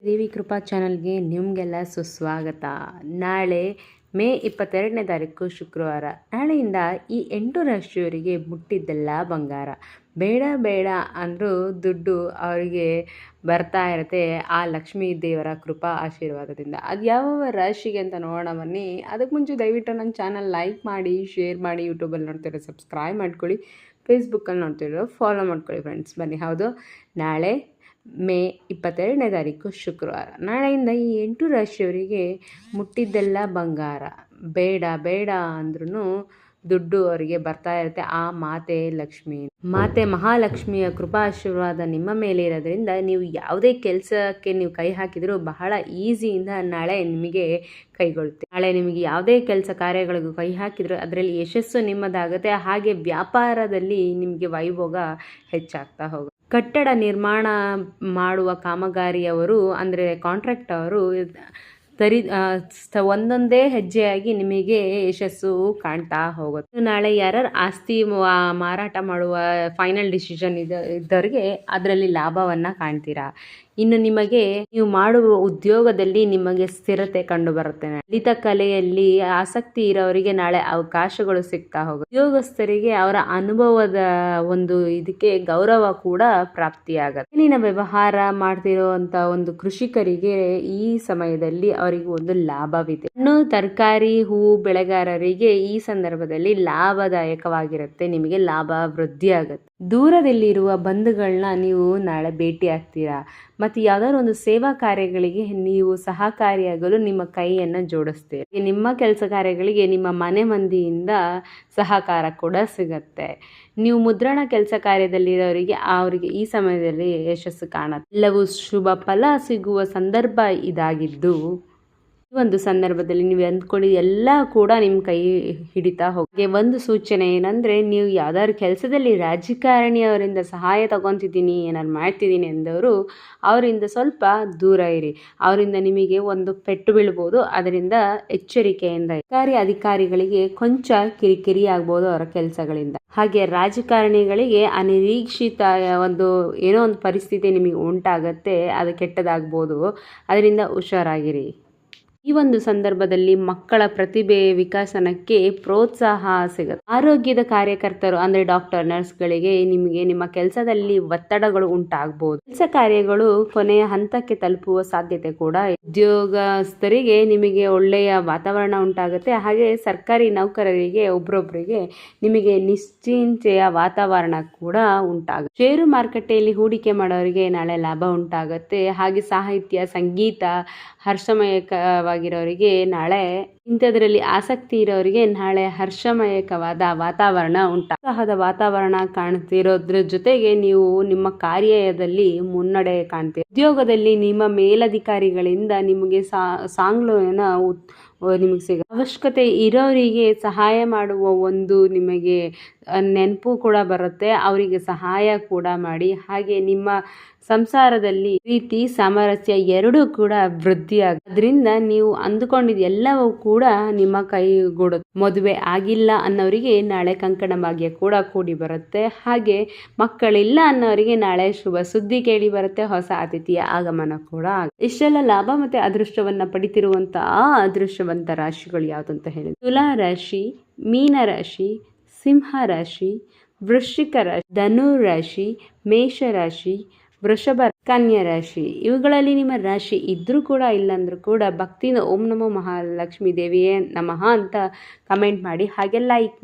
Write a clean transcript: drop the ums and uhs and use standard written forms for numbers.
ದೇವಿ ಕೃಪಾ ಚಾನಲ್ಗೆ ನಿಮಗೆಲ್ಲ ಸುಸ್ವಾಗತ. ನಾಳೆ ಮೇ 22ನೇ ತಾರೀಕು ಶುಕ್ರವಾರ. ನಾಳೆಯಿಂದ ಈ 8 ರಾಶಿಯವರಿಗೆ ಮುಟ್ಟಿದ್ದೆಲ್ಲ ಬಂಗಾರ. ಬೇಡ ಬೇಡ ಅಂದರೂ ದುಡ್ಡು ಅವರಿಗೆ ಬರ್ತಾ ಇರುತ್ತೆ ಆ ಲಕ್ಷ್ಮೀ ದೇವರ ಕೃಪಾ ಆಶೀರ್ವಾದದಿಂದ. ಅದು ಯಾವ ರಾಶಿಗೆ ಅಂತ ನೋಡೋಣ ಬನ್ನಿ. ಅದಕ್ಕೆ ಮುಂಚೆ ದಯವಿಟ್ಟು ನನ್ನ ಚಾನಲ್ ಲೈಕ್ ಮಾಡಿ, ಶೇರ್ ಮಾಡಿ, ಯೂಟ್ಯೂಬಲ್ಲಿ ನೋಡ್ತಿರೋ ಸಬ್ಸ್ಕ್ರೈಬ್ ಮಾಡ್ಕೊಳ್ಳಿ, ಫೇಸ್ಬುಕ್ಕಲ್ಲಿ ನೋಡ್ತಿರೋ ಫಾಲೋ ಮಾಡ್ಕೊಳ್ಳಿ ಫ್ರೆಂಡ್ಸ್. ಬನ್ನಿ, ಹೌದು, ನಾಳೆ ಮೇ 22ನೇ ತಾರೀಕು ಶುಕ್ರವಾರ. ನಾಳೆಯಿಂದ ಈ 8 ರಾಶಿಯವರಿಗೆ ಮುಟ್ಟಿದ್ದೆಲ್ಲ ಬಂಗಾರ. ಬೇಡ ಬೇಡ ಅಂದ್ರೂ ದುಡ್ಡು ಅವರಿಗೆ ಬರ್ತಾ ಇರುತ್ತೆ ಆ ಮಾತೆ ಮಹಾಲಕ್ಷ್ಮಿಯ ಕೃಪಾ ಆಶೀರ್ವಾದ ನಿಮ್ಮ ಮೇಲೆ ಇರೋದ್ರಿಂದ ನೀವು ಯಾವುದೇ ಕೆಲಸಕ್ಕೆ ನೀವು ಕೈ ಹಾಕಿದರೂ ಬಹಳ ಈಸಿಯಿಂದ ನಾಳೆ ನಿಮಗೆ ಕೈಗೊಳ್ಳುತ್ತೆ. ನಾಳೆ ನಿಮಗೆ ಯಾವುದೇ ಕೆಲಸ ಕಾರ್ಯಗಳಿಗೂ ಕೈ ಹಾಕಿದರೂ ಅದರಲ್ಲಿ ಯಶಸ್ಸು ನಿಮ್ಮದಾಗುತ್ತೆ. ಹಾಗೆ ವ್ಯಾಪಾರದಲ್ಲಿ ನಿಮಗೆ ವೈಭೋಗ ಹೆಚ್ಚಾಗ್ತಾ ಹೋಗುತ್ತೆ. ಕಟ್ಟಡ ನಿರ್ಮಾಣ ಮಾಡುವ ಕಾಮಗಾರಿಯವರು ಅಂದರೆ ಕಾಂಟ್ರಾಕ್ಟ್ ಅವರು ಒಂದೊಂದೇ ಹೆಜ್ಜೆಯಾಗಿ ನಿಮಗೆ ಯಶಸ್ಸು ಕಾಣ್ತಾ ಹೋಗುತ್ತೆ. ನಾಳೆ ಯಾರು ಆಸ್ತಿ ಮಾರಾಟ ಮಾಡುವ ಫೈನಲ್ ಡಿಸಿಷನ್ ಇದ್ದವರಿಗೆ ಅದರಲ್ಲಿ ಲಾಭವನ್ನು ಕಾಣ್ತೀರಾ. ಇನ್ನು ನಿಮಗೆ ನೀವು ಮಾಡುವ ಉದ್ಯೋಗದಲ್ಲಿ ನಿಮಗೆ ಸ್ಥಿರತೆ ಕಂಡು ಬರುತ್ತೆ. ಲಲಿತ ಕಲೆಯಲ್ಲಿ ಆಸಕ್ತಿ ಇರೋವರಿಗೆ ನಾಳೆ ಅವಕಾಶಗಳು ಸಿಗ್ತಾ ಹೋಗುತ್ತೆ. ಉದ್ಯೋಗಸ್ಥರಿಗೆ ಅವರ ಅನುಭವದ ಒಂದು ಇದಕ್ಕೆ ಗೌರವ ಕೂಡ ಪ್ರಾಪ್ತಿಯಾಗುತ್ತೆ. ಇಲ್ಲಿನ ವ್ಯವಹಾರ ಮಾಡ್ತಿರುವಂತ ಒಂದು ಕೃಷಿಕರಿಗೆ ಈ ಸಮಯದಲ್ಲಿ ಅವರಿಗೆ ಒಂದು ಲಾಭವಿದೆ. ಹಣ್ಣು ತರಕಾರಿ ಹೂವು ಬೆಳೆಗಾರರಿಗೆ ಈ ಸಂದರ್ಭದಲ್ಲಿ ಲಾಭದಾಯಕವಾಗಿರುತ್ತೆ. ನಿಮಗೆ ಲಾಭ ವೃದ್ಧಿ ಆಗುತ್ತೆ. ದೂರದಲ್ಲಿರುವ ಬಂಧುಗಳನ್ನ ನೀವು ನಾಳೆ ಭೇಟಿ ಆಗ್ತೀರಾ. ಮತ್ತು ಯಾವ್ದಾದ್ರು ಒಂದು ಸೇವಾ ಕಾರ್ಯಗಳಿಗೆ ನೀವು ಸಹಕಾರಿಯಾಗಲು ನಿಮ್ಮ ಕೈಯನ್ನು ಜೋಡಿಸ್ತೀರಿ. ನಿಮ್ಮ ಕೆಲಸ ಕಾರ್ಯಗಳಿಗೆ ನಿಮ್ಮ ಮನೆ ಮಂದಿಯಿಂದ ಸಹಕಾರ ಕೂಡ ಸಿಗತ್ತೆ. ನೀವು ಮುದ್ರಣ ಕೆಲಸ ಕಾರ್ಯದಲ್ಲಿರೋರಿಗೆ ಅವರಿಗೆ ಈ ಸಮಯದಲ್ಲಿ ಯಶಸ್ಸು ಕಾಣುತ್ತೆ. ಎಲ್ಲವೂ ಶುಭ ಫಲ ಸಿಗುವ ಸಂದರ್ಭ ಇದಾಗಿದ್ದು ಈ ಒಂದು ಸಂದರ್ಭದಲ್ಲಿ ನೀವು ಅಂದ್ಕೊಂಡು ಎಲ್ಲ ಕೂಡ ನಿಮ್ಮ ಕೈ ಹಿಡಿತಾ ಹೋಗಿ. ಒಂದು ಸೂಚನೆ ಏನಂದ್ರೆ, ನೀವು ಯಾವ್ದಾದ್ರು ಕೆಲಸದಲ್ಲಿ ರಾಜಕಾರಣಿಯವರಿಂದ ಸಹಾಯ ತಗೊತಿದ್ದೀನಿ, ಏನಾದ್ರು ಮಾಡ್ತಿದ್ದೀನಿ ಎಂದವರು ಅವರಿಂದ ಸ್ವಲ್ಪ ದೂರ ಇರಿ. ಅವರಿಂದ ನಿಮಗೆ ಒಂದು ಪೆಟ್ಟು ಬೀಳ್ಬೋದು. ಅದರಿಂದ ಎಚ್ಚರಿಕೆಯಿಂದ ಸರ್ಕಾರಿ ಅಧಿಕಾರಿಗಳಿಗೆ ಕೊಂಚ ಕಿರಿಕಿರಿ ಆಗ್ಬೋದು ಅವರ ಕೆಲಸಗಳಿಂದ. ಹಾಗೆ ರಾಜಕಾರಣಿಗಳಿಗೆ ಅನಿರೀಕ್ಷಿತ ಏನೋ ಒಂದು ಪರಿಸ್ಥಿತಿ ನಿಮಗೆ ಉಂಟಾಗತ್ತೆ, ಅದು ಕೆಟ್ಟದಾಗ್ಬೋದು. ಅದರಿಂದ ಹುಷಾರಾಗಿರಿ. ಈ ಒಂದು ಸಂದರ್ಭದಲ್ಲಿ ಮಕ್ಕಳ ಪ್ರತಿಭೆ ವಿಕಾಸನಕ್ಕೆ ಪ್ರೋತ್ಸಾಹ ಸಿಗುತ್ತೆ. ಆರೋಗ್ಯದ ಕಾರ್ಯಕರ್ತರು ಅಂದ್ರೆ ಡಾಕ್ಟರ್, ನರ್ಸ್ಗಳಿಗೆ ನಿಮಗೆ ನಿಮ್ಮ ಕೆಲಸದಲ್ಲಿ ಒತ್ತಡಗಳು ಉಂಟಾಗಬಹುದು. ಕೆಲಸ ಕಾರ್ಯಗಳು ಕೊನೆಯ ಹಂತಕ್ಕೆ ತಲುಪುವ ಸಾಧ್ಯತೆ ಕೂಡ. ಉದ್ಯೋಗಸ್ಥರಿಗೆ ನಿಮಗೆ ಒಳ್ಳೆಯ ವಾತಾವರಣ ಉಂಟಾಗುತ್ತೆ. ಹಾಗೆ ಸರ್ಕಾರಿ ನೌಕರರಿಗೆ ಒಬ್ರೊಬ್ರಿಗೆ ನಿಮಗೆ ನಿಶ್ಚಿಂತೆಯ ವಾತಾವರಣ ಕೂಡ ಉಂಟಾಗುತ್ತೆ. ಷೇರು ಮಾರುಕಟ್ಟೆಯಲ್ಲಿ ಹೂಡಿಕೆ ಮಾಡೋರಿಗೆ ನಾಳೆ ಲಾಭ ಉಂಟಾಗುತ್ತೆ. ಹಾಗೆ ಸಾಹಿತ್ಯ, ಸಂಗೀತ, ಹರ್ಷಮಯಕವಾಗಿರೋರಿಗೆ ನಾಳೆ ಇಂಥದ್ರಲ್ಲಿ ಆಸಕ್ತಿ ಇರೋರಿಗೆ ನಾಳೆ ಹರ್ಷಮಯಕವಾದ ವಾತಾವರಣ ಉತ್ಸಾಹದ ವಾತಾವರಣ ಕಾಣ್ತಿರೋದ್ರ ಜೊತೆಗೆ ನೀವು ನಿಮ್ಮ ಕಾರ್ಯದಲ್ಲಿ ಮುನ್ನಡೆ ಕಾಣ್ತೀರಿ. ಉದ್ಯೋಗದಲ್ಲಿ ನಿಮ್ಮ ಮೇಲಧಿಕಾರಿಗಳಿಂದ ನಿಮಗೆ ಸಾಂಗ್ಲೋನ ನಿಮಗೆ ಸಿಗ ಅವಶ್ಯಕತೆ ಇರೋರಿಗೆ ಸಹಾಯ ಮಾಡುವ ಒಂದು ನಿಮಗೆ ನೆನಪು ಕೂಡ ಬರುತ್ತೆ. ಅವರಿಗೆ ಸಹಾಯ ಕೂಡ ಮಾಡಿ. ಹಾಗೆ ನಿಮ್ಮ ಸಂಸಾರದಲ್ಲಿ ಪ್ರೀತಿ ಸಾಮರಸ್ಯ ಎರಡೂ ಕೂಡ ವೃದ್ಧಿ ಆಗೋದ್ರಿಂದ ನೀವು ಅಂದುಕೊಂಡಿದ್ದು ಎಲ್ಲವೂ ಕೂಡ ನಿಮ್ಮ ಕೈಗೂಡುತ್ತೆ. ಮದುವೆ ಆಗಿಲ್ಲ ಅನ್ನೋರಿಗೆ ನಾಳೆ ಕಂಕಣ ಭಾಗ್ಯ ಕೂಡ ಕೂಡಿ ಬರುತ್ತೆ. ಹಾಗೆ ಮಕ್ಕಳಿಲ್ಲ ಅನ್ನೋರಿಗೆ ನಾಳೆ ಶುಭ ಸುದ್ದಿ ಕೇಳಿ ಬರುತ್ತೆ. ಹೊಸ ಅತಿಥಿಯ ಆಗಮನ ಕೂಡ. ಇಷ್ಟೆಲ್ಲ ಲಾಭ ಮತ್ತೆ ಅದೃಷ್ಟವನ್ನ ಪಡಿತಿರುವಂತ ಆ ಅದೃಷ್ಟವಂತ ರಾಶಿಗಳು ಯಾವ್ದಂತ ಹೇಳಿದ್ರೆ, ತುಲಾ ರಾಶಿ, ಮೀನ ರಾಶಿ, ಸಿಂಹ ರಾಶಿ, ವೃಶ್ಚಿಕ ರಾಶಿ, ಧನು ರಾಶಿ, ಮೇಷ ರಾಶಿ, ವೃಷಭ, ಕನ್ಯಾ ರಾಶಿ. ಇವುಗಳಲ್ಲಿ ನಿಮ್ಮ ರಾಶಿ ಇದ್ರೂ ಕೂಡ ಇಲ್ಲಾಂದ್ರೂ ಕೂಡ ಭಕ್ತಿಯಿಂದ ಓಂ ನಮೋ ಮಹಾಲಕ್ಷ್ಮೀ ದೇವಿಯೇ ನಮಃ ಅಂತ ಕಮೆಂಟ್ ಮಾಡಿ. ಹಾಗೆ ಲೈಕ್